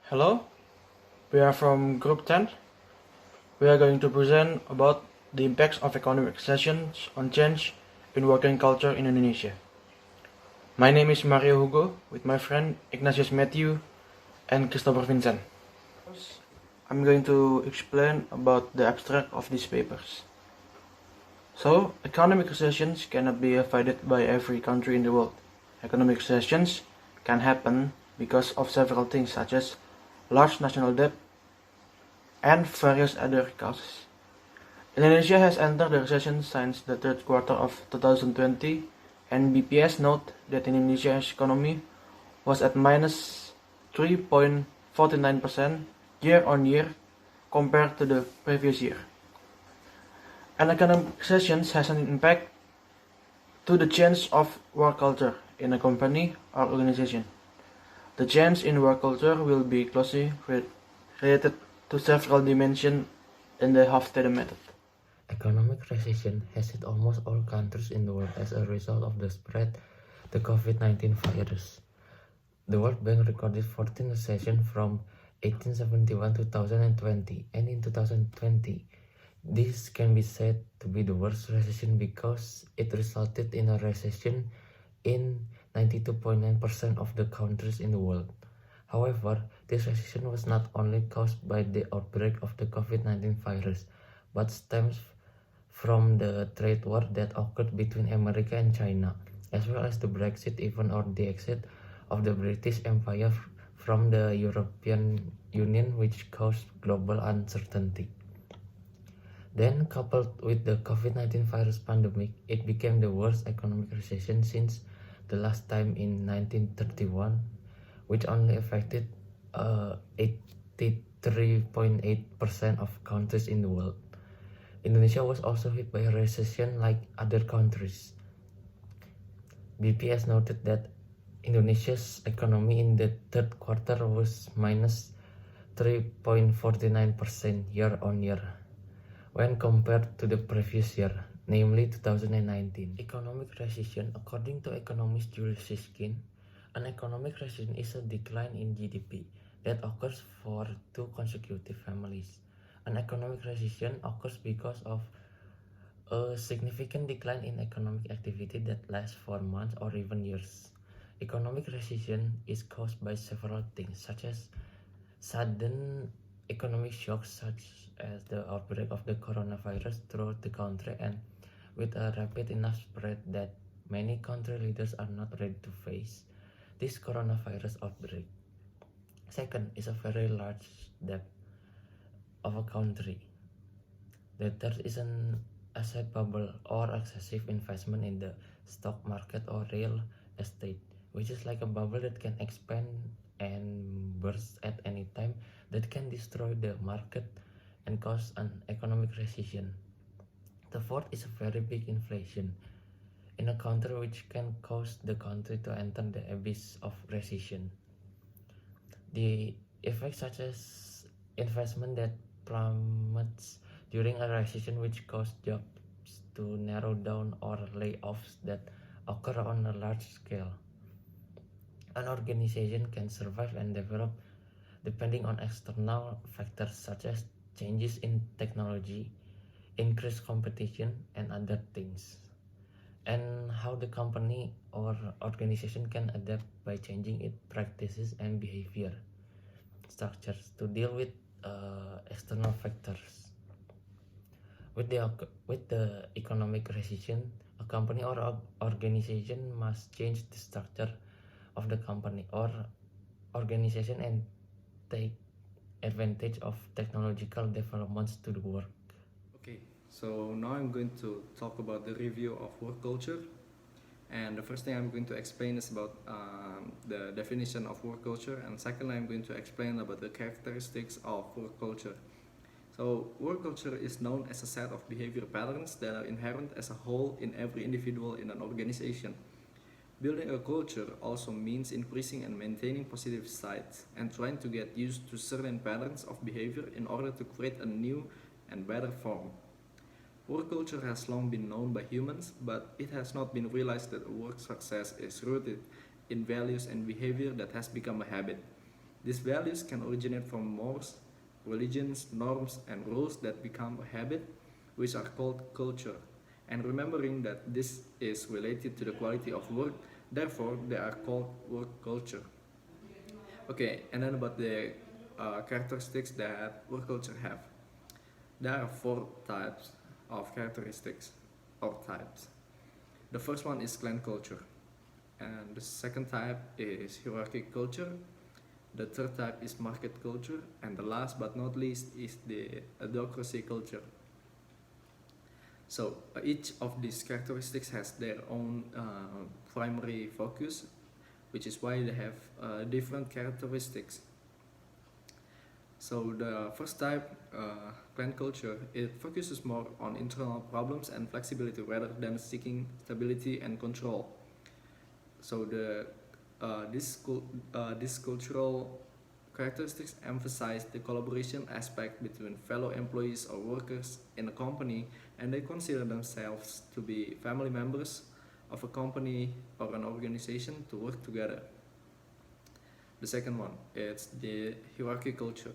Hello, we are from Group 10. We are going to present about the impacts of economic recessions on change in working culture in Indonesia. My name is Mario Hugo with my friend Ignatius Matthew and Christopher Vincent. I'm going to explain about the abstract of these papers. So, economic recessions cannot be avoided by every country in the world. Economic recessions can happen because of several things such as large national debt and various other causes. Indonesia has entered the recession since the third quarter of 2020, and BPS note that Indonesia's economy was at minus 3.49% year on year compared to the previous year. An economic recession has an impact to the change of work culture in a company or organization. The change in work culture will be closely related to several dimensions in the Hofstede method. Economic recession has hit almost all countries in the world as a result of the spread the COVID-19 virus. The World Bank recorded 14 recessions from 1871 to 2020, and in 2020, this can be said to be the worst recession because it resulted in a recession in 92.9% of the countries in the world. However, this recession was not only caused by the outbreak of the COVID-19 virus, but stems from the trade war that occurred between America and China, as well as the Brexit event or the exit of the British Empire from the European Union, which caused global uncertainty. Then, coupled with the COVID-19 virus pandemic, it became the worst economic recession since the last time in 1931, which only affected 83.8% of countries in the world. Indonesia was also hit by a recession like other countries. BPS noted that Indonesia's economy in the third quarter was minus 3.49% year on year when compared to the previous year, namely 2019. Economic recession, according to economist Julius Siskin, an economic recession is a decline in GDP that occurs for two consecutive families. An economic recession occurs because of a significant decline in economic activity that lasts for months or even years. Economic recession is caused by several things, such as sudden economic shocks, such as the outbreak of the coronavirus throughout the country and with a rapid enough spread that many country leaders are not ready to face this coronavirus outbreak. Second is a very large debt of a country. The third is an asset bubble or excessive investment in the stock market or real estate, which is like a bubble that can expand and burst at any time, that can destroy the market and cause an economic recession. The fourth is a very big inflation in a country, which can cause the country to enter the abyss of recession. The effects such as investment that plummets during a recession, which cause jobs to narrow down, or layoffs that occur on a large scale. An organization can survive and develop depending on external factors such as changes in technology, increased competition, and other things. And how the company or organization can adapt by changing its practices and behavior structures to deal with external factors. With the economic recession, a company or organization must change the structure of the company or organization and take advantage of technological developments to the work. Okay, so now I'm going to talk about the review of work culture. And the first thing I'm going to explain is about the definition of work culture, and second I'm going to explain about the characteristics of work culture. So work culture is known as a set of behavior patterns that are inherent as a whole in every individual in an organization. Building a culture also means increasing and maintaining positive sides and trying to get used to certain patterns of behavior in order to create a new and better form. Work culture has long been known by humans, but it has not been realized that work success is rooted in values and behavior that has become a habit. These values can originate from mores, religions, norms, and rules that become a habit, which are called culture. And remembering that this is related to the quality of work, therefore they are called work culture. Okay, and then about the characteristics that work culture have. There are four types of characteristics or types. The first one is clan culture, and the second type is hierarchy culture. The third type is market culture, and the last but not least is the adocracy culture. So each of these characteristics has their own primary focus, which is why they have different characteristics. So the first type, clan culture, it focuses more on internal problems and flexibility rather than seeking stability and control. So these cultural characteristics emphasize the collaboration aspect between fellow employees or workers in a company, and they consider themselves to be family members of a company or an organization to work together. The second one, it's the hierarchy culture.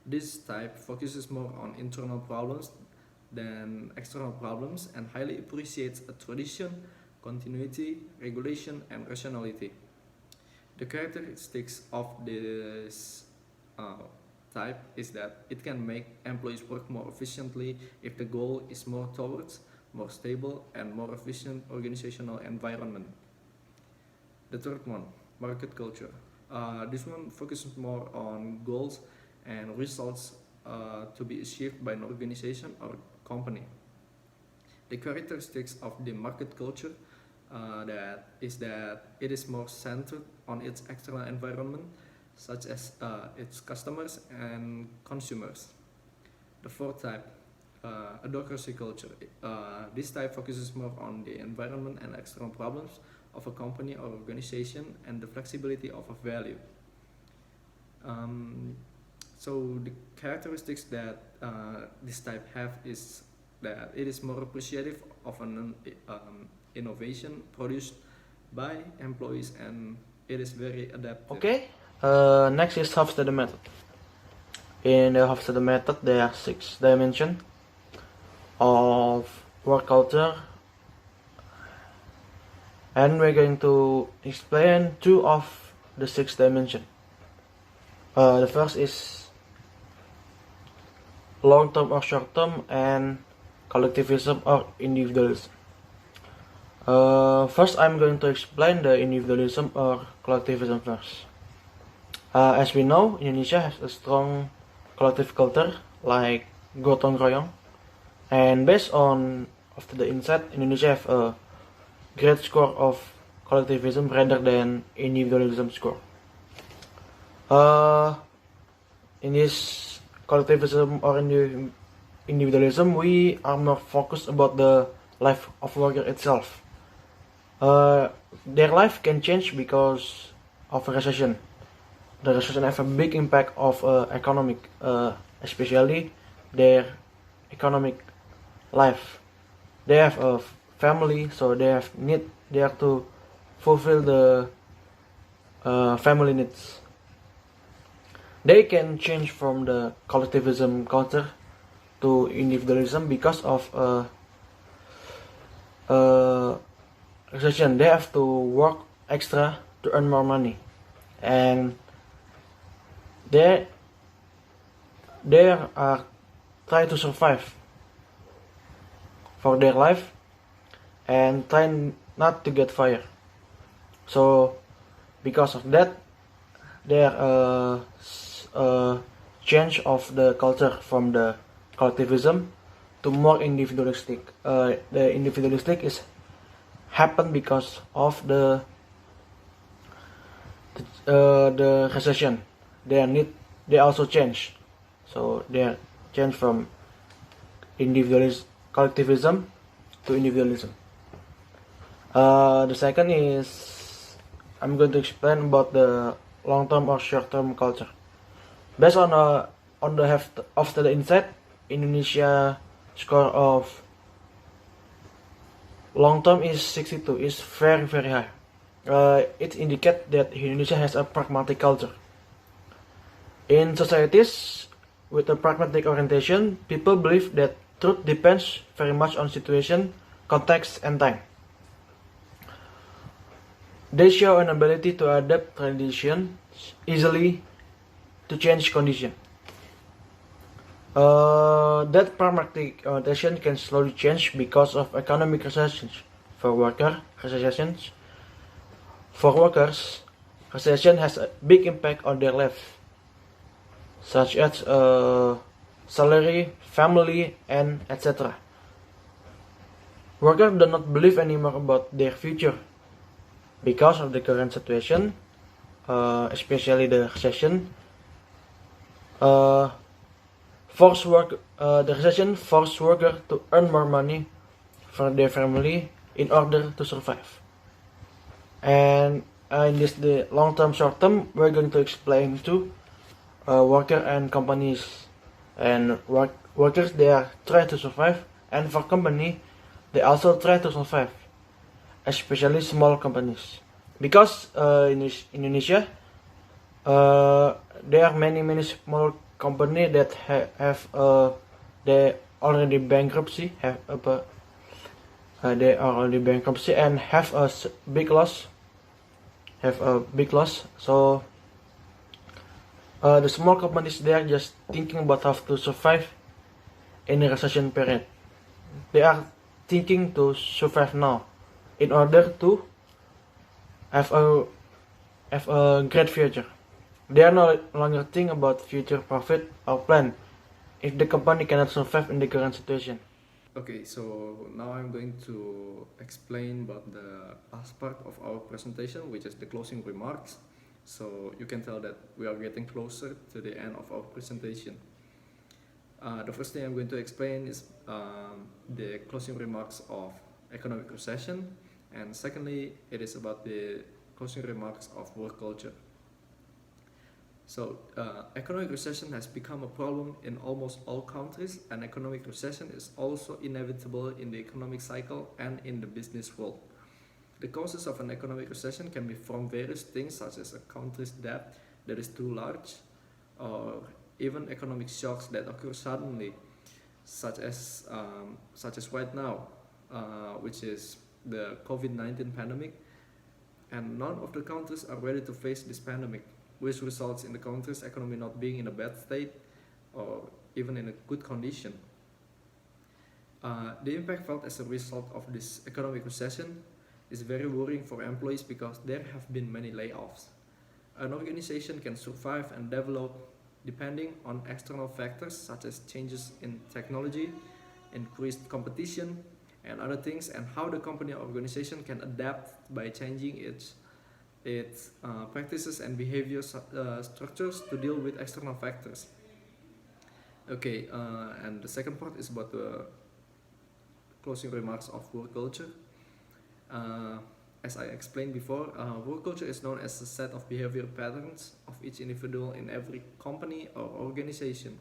This type focuses more on internal problems than external problems and highly appreciates a tradition, continuity, regulation, and rationality. The characteristics of this type is that it can make employees work more efficiently if the goal is more towards more stable and more efficient organizational environment. The third one, market culture. This one focuses more on goals and results to be achieved by an organization or company. The characteristics of the market culture that it is more centered on its external environment, such as its customers and consumers. The fourth type, advocacy culture. This type focuses more on the environment and external problems of a company or organization and the flexibility of a value. So the characteristics that this type have is that it is more appreciative of an innovation produced by employees, and it is very adaptive. Okay, next is Hofstadter method. In the Hofstadter method, there are 6 dimensions of work culture, and we're going to explain 2 of the 6 dimensions. The first is long-term or short-term, and collectivism or individualism. First, I'm going to explain the individualism or collectivism first. As we know, Indonesia has a strong collective culture like gotong royong, and based on after the insight, Indonesia have a great score of collectivism rather than individualism score. In this collectivism or individualism, we are more focused about the life of worker itself. Their life can change because of a recession. The recession have a big impact of economic, especially their economic life. They have a family, so they have to fulfill the family needs. They can change from the collectivism culture to individualism because of recession. They have to work extra to earn more money, and they are try to survive for their life and try not to get fired. So because of that, there a change of the culture from the collectivism to more individualistic. The individualistic is happen because of the recession. They also change, so they change from collectivism to individualism. The second is I'm going to explain about the long-term or short-term culture. Based on the after the insight, Indonesia score of long-term is 62, is very high. It indicates that Indonesia has a pragmatic culture. In societies with a pragmatic orientation, people believe that truth depends very much on situation, context, and time. They show an ability to adapt traditions easily to change condition. That pragmatic orientation can slowly change because of economic recessions. For recessions. For workers, recession has a big impact on their life, such as salary, family, and etc. Workers do not believe anymore about their future because of the current situation, especially the recession. The recession forced workers to earn more money for their family in order to survive. And in the long term, short term, we're going to explain to worker and companies. And workers, they are trying to survive, and for company, they also try to survive, especially small companies, because in Indonesia, there are many small company that have they already bankruptcy, they are already bankruptcy and have a big loss. So the small companies, they are just thinking about how to survive in a recession period. They are thinking to survive now in order to have a great future. They are no longer thinking about future profit or plan if the company cannot survive in the current situation. Okay, so now I'm going to explain about the last part of our presentation, which is the closing remarks. So you can tell that we are getting closer to the end of our presentation. The first thing I'm going to explain is the closing remarks of economic recession, and secondly, it is about the closing remarks of work culture. So, economic recession has become a problem in almost all countries, and economic recession is also inevitable in the economic cycle and in the business world. The causes of an economic recession can be from various things, such as a country's debt that is too large, or even economic shocks that occur suddenly, such as right now, which is the COVID-19 pandemic, and none of the countries are ready to face this pandemic, which results in the country's economy not being in a bad state or even in a good condition. The impact felt as a result of this economic recession is very worrying for employees because there have been many layoffs. An organization can survive and develop depending on external factors such as changes in technology, increased competition, and other things, and how the company or organization can adapt by changing its practices and behavior structures to deal with external factors. Okay, and the second part is about the closing remarks of work culture. As I explained before, work culture is known as a set of behavior patterns of each individual in every company or organization.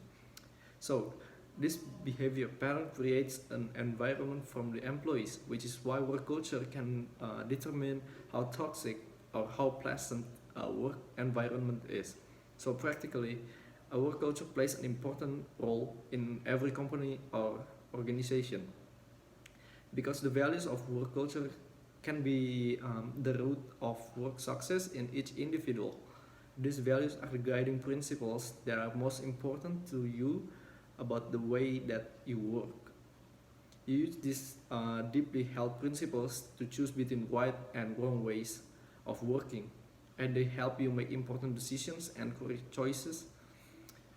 So, this behavior pattern creates an environment from the employees, which is why work culture can determine how toxic or how pleasant a work environment is. So practically, a work culture plays an important role in every company or organization, because the values of work culture can be the root of work success in each individual. These values are the guiding principles that are most important to you about the way that you work. You use these deeply held principles to choose between right and wrong ways of working, and they help you make important decisions and correct choices.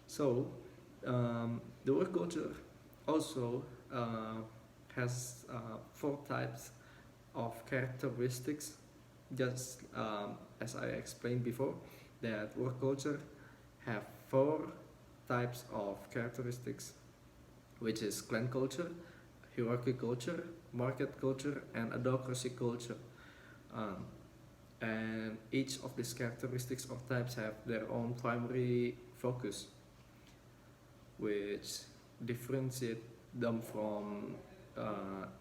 So, the work culture also has 4 types of characteristics, just as I explained before, that work culture have 4 types of characteristics, which is clan culture, hierarchy culture, market culture, and adhocracy culture. And each of these characteristics or types have their own primary focus, which differentiate them from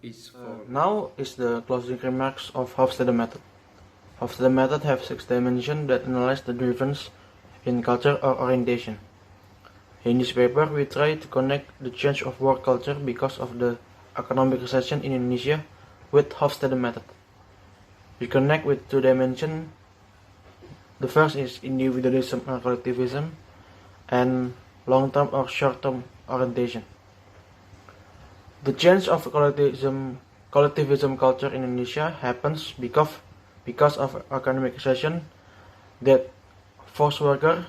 each four. Now is the closing remarks of Hofstede method. Hofstede method have 6 dimensions that analyze the difference in culture or orientation. In this paper, we try to connect the change of work culture because of the economic recession in Indonesia with Hofstede method. We connect with two dimensions. The first is individualism or collectivism, and long-term or short-term orientation. The change of collectivism culture in Indonesia happens because of economic recession that force workers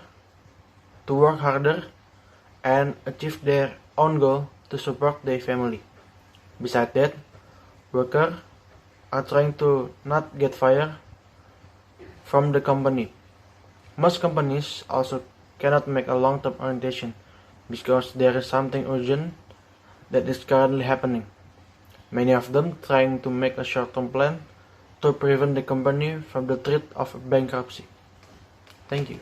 to work harder and achieve their own goal to support their family. Besides that, workers are trying to not get fired from the company. Most companies also cannot make a long-term orientation because there is something urgent that is currently happening. Many of them trying to make a short-term plan to prevent the company from the threat of bankruptcy. Thank you.